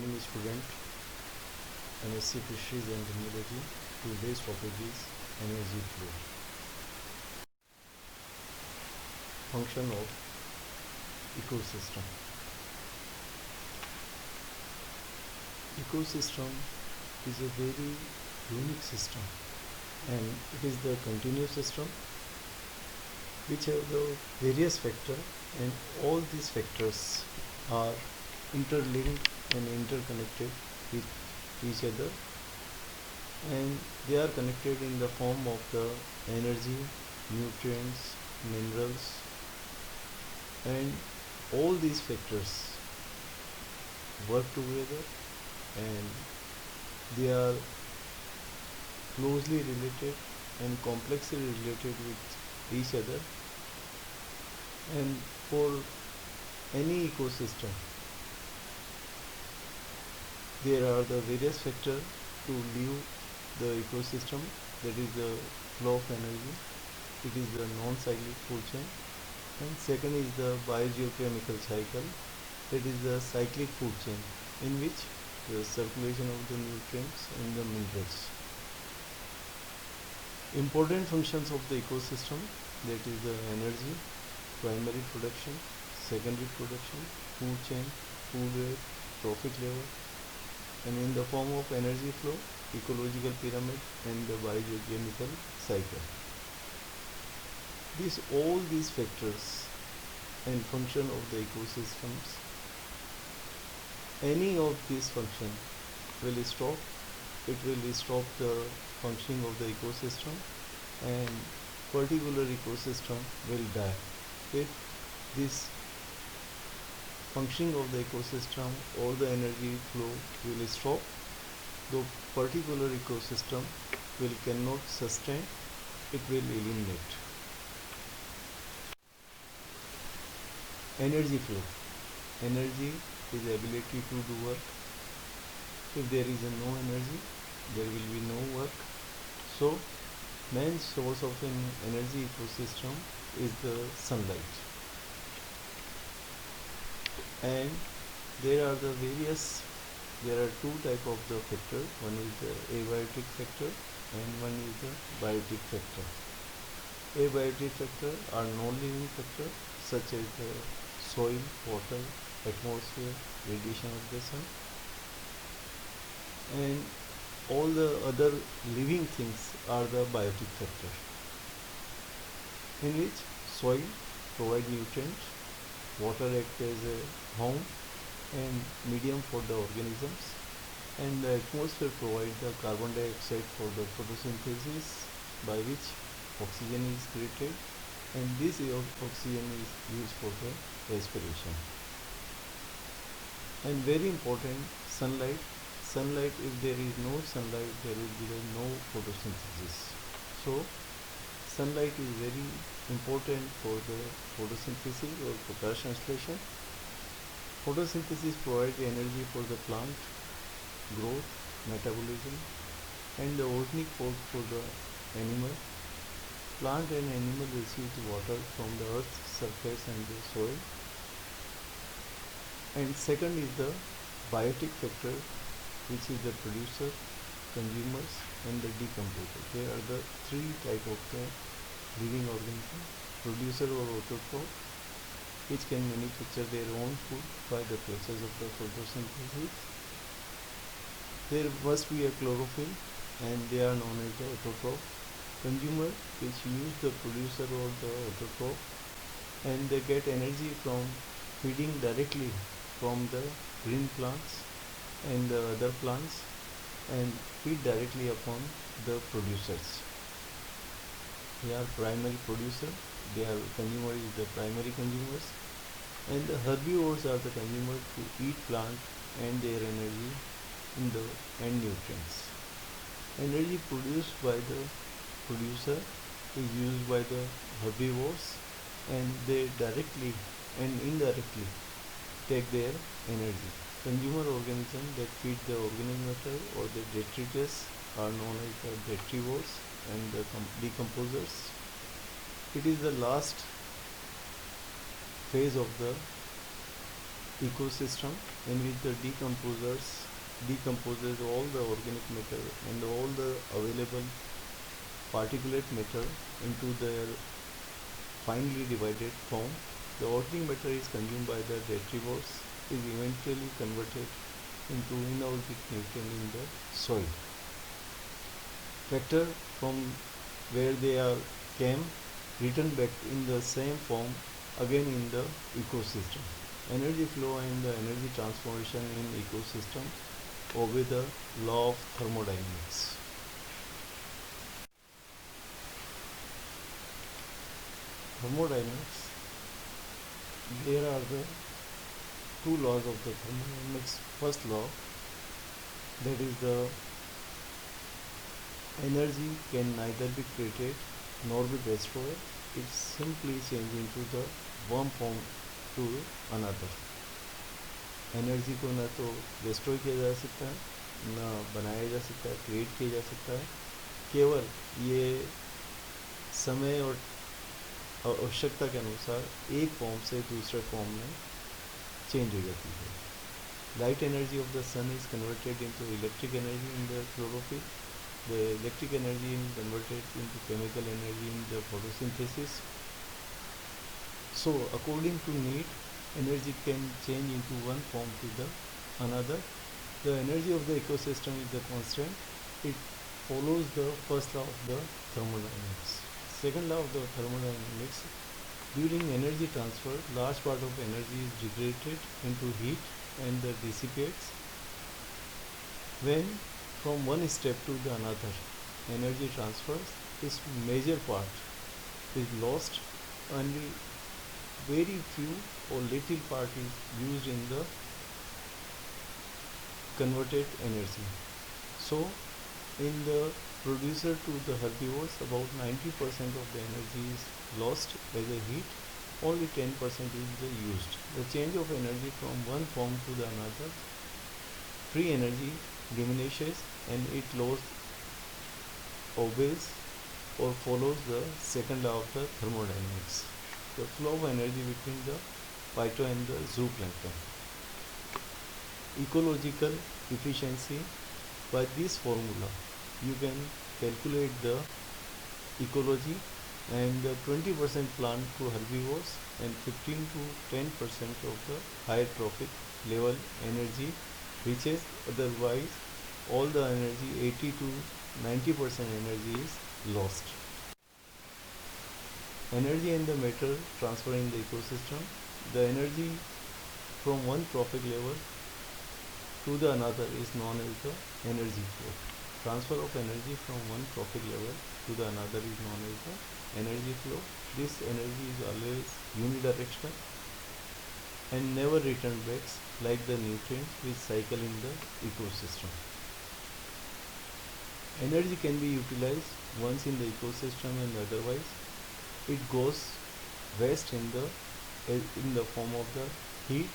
morning student, MSc Fisheries and Immunology. Today's topic is energy flow. Function of ecosystem. Ecosystem is a very unique system, and it is the continuous system which have the various factors, and all these factors are interlinked and interconnected with each other, and they are connected in the form of the energy, nutrients, minerals, and all these factors work together, and they are closely related and complexly related with each other. And for any ecosystem, there are the various factors to live the ecosystem. That is the flow of energy, it is the non-cyclic food chain, and second is the biogeochemical cycle, that is the cyclic food chain, in which the circulation of the nutrients and the minerals. Important functions of the ecosystem, that is the energy, primary production, secondary production, food chain, food web, trophic level, and in the form of energy flow, ecological pyramid, and the biogeochemical cycle. All these factors and function of the ecosystems, any of these function will stop, it will stop the functioning of the ecosystem, and particular ecosystem will die. If this functioning of the ecosystem or the energy flow will stop, the particular ecosystem will cannot sustain, it will eliminate. Energy flow. Energy is the ability to do work. If there is no energy, there will be no work. So, main source of an energy ecosystem is the sunlight. And there are two type of the factor. One is the abiotic factor and one is the biotic factor. Abiotic factor are non-living factor such as the soil, water, atmosphere, radiation of the sun, and all the other living things are the biotic factor, in which soil provide nutrients, water act as a home and medium for the organisms, and the atmosphere provide the carbon dioxide for the photosynthesis, by which oxygen is created, and this oxygen is used for the respiration. And very important, sunlight. If there is no sunlight, there will be no photosynthesis. So sunlight is very important for the photosynthesis or potash translation. Photosynthesis provides energy for the plant growth, metabolism, and the ozonic port for the animal. Plant and animal receive water from the earth's surface and the soil. And second is the biotic factor, which is the producer, consumers, and the decomposer. There are the three type of the living organism: producer or autotroph, which can manufacture their own food by the process of the photosynthesis. There must be a chlorophyll, and they are known as the autotroph. Consumer, which use the producer or the autotroph, and they get energy from feeding directly from the green plants and the other plants, and feed directly upon the producers. They are primary producer, they are consumer is the primary consumers, and the herbivores are the consumers who eat plant and their energy in the and nutrients. Energy produced by the producer is used by the herbivores, and they directly and indirectly take their energy. Consumer organism that feed the organic matter or the detritus are known as the detrivores and the decomposers. It is the last phase of the ecosystem in which the decomposes all the organic matter and all the available particulate matter into their finely divided form. The organic matter is consumed by the detritivores, is eventually converted into inorganic nutrient in the soil. Factor from where they are came return back in the same form again in the ecosystem. Energy flow and the energy transformation in ecosystem obey the law of thermodynamics. Thermodynamics, there are the two laws of the thermodynamics. First law, that is the energy can neither be created nor be destroyed. It simply changes into the one form to another. Energy को ना तो destroy किया जा सकता है ना बनाया जा सकता है, क्रिएट किया जा सकता है। केवल ये समय और आवश्यकता के अनुसार एक फॉर्म से दूसरे फॉर्म में चेंज हो जाती है। Light energy of the sun is converted into electric energy in the chlorophyll. The electric energy is converted into chemical energy in the photosynthesis. So according to need, energy can change into one form to the another. The energy of the ecosystem is the constant. It follows the first law of the thermodynamics. Second law of the thermodynamics, during energy transfer, large part of energy is degraded into heat and dissipates. When from one step to the another energy transfers, this major part is lost. Only very few or little part is used in the converted energy. So in the producer to the herbivores, about 90% of the energy is lost as a heat, only 10% is used. The change of energy from one form to the another, free energy diminishes and it obeys or follows the second law of the thermodynamics, the flow of energy between the phyto and the zooplankton. Ecological efficiency, by this formula you can calculate the ecology, and 20% plant to herbivores and 15 to 10% of the higher trophic level energy, which is otherwise all the energy, 80 to 90% energy is lost. Energy and the matter transfer in the ecosystem. The energy from one trophic level to the another is known as the energy flow. Transfer of energy from one trophic level to the another is known as the energy flow. This energy is always unidirectional and never return back like the nutrients which cycle in the ecosystem. Energy can be utilized once in the ecosystem and otherwise it goes waste in the form of the heat,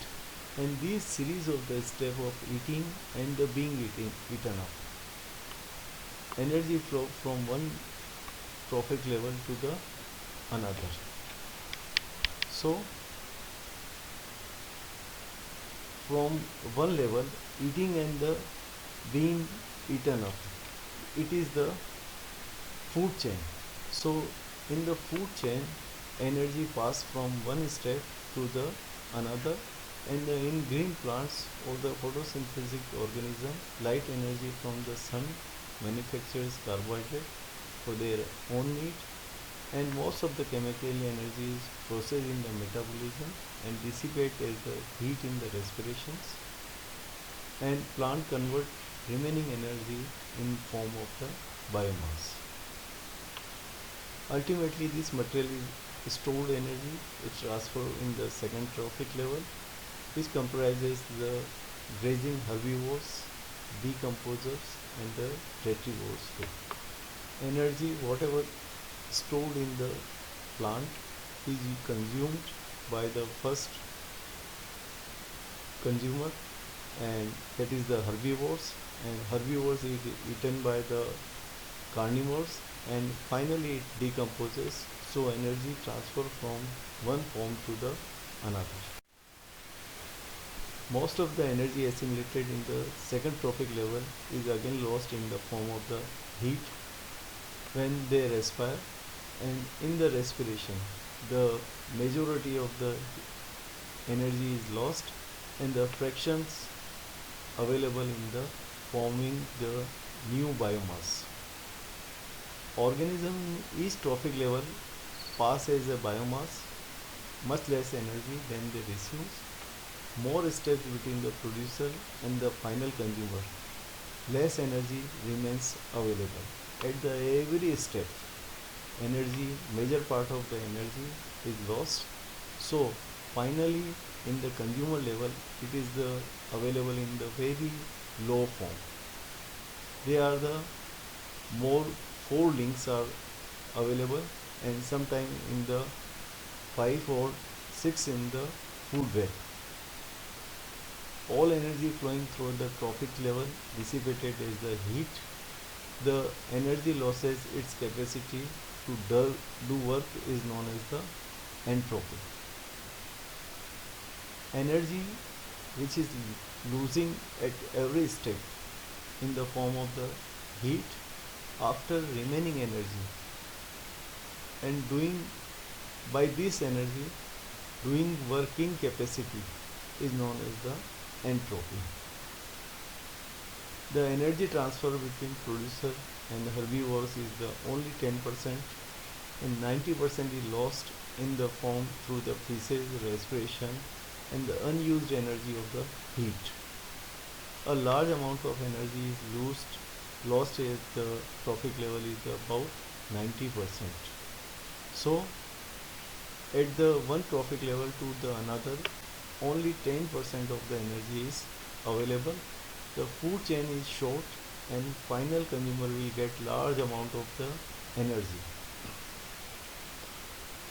and these series of the step of eating and the being eaten up. Energy flow from one trophic level to the another. So from one level, eating and the being eaten up, it is the food chain. So in the food chain, energy pass from one step to the another, and in green plants or the photosynthetic organism, light energy from the sun manufactures carbohydrate for their own need, and most of the chemical energy is processed in the metabolism and dissipate as the heat in the respirations, and plant convert remaining energy in form of the biomass. Ultimately, this material is stored energy is transferred in the second trophic level, which comprises the grazing herbivores, decomposers, and the detritivores too. Energy, whatever stored in the plant, is consumed by the first consumer, and that is the herbivores, and herbivores is eaten by the carnivores, and finally it decomposes, so energy transfer from one form to the another. Most of the energy assimilated in the second trophic level is again lost in the form of the heat when they respire, and in the respiration the majority of the energy is lost and the fractions available in the forming the new biomass. Organism each trophic level pass as a biomass much less energy than they receive, more steps between the producer and the final consumer, less energy remains available. At the every step, energy, major part of the energy is lost. So finally in the consumer level it is the available in the very low form. They are the more 4 links are available, and sometime in the 5 or 6 in the food web. All energy flowing through the trophic level dissipated as the heat. The energy losses its capacity to do work is known as the entropy. Energy which is losing at every step in the form of the heat after remaining energy, and doing by this energy doing working capacity is known as the entropy. The energy transfer between producer and herbivores is the only 10%, and 90% is lost in the form through the feces, respiration, and the unused energy of the heat. A large amount of energy is lost at the trophic level is about 90%. So at the one trophic level to the another, only 10% of the energy is available. The food chain is short and final consumer will get large amount of the energy.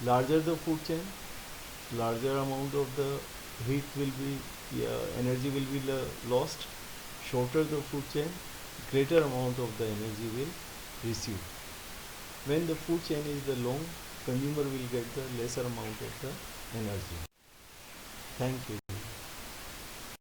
Larger the food chain, larger amount of the heat will be energy will be lost. Shorter the food chain, greater amount of the energy will receive. When the food chain is the long, consumer will get the lesser amount of the energy. Thank you.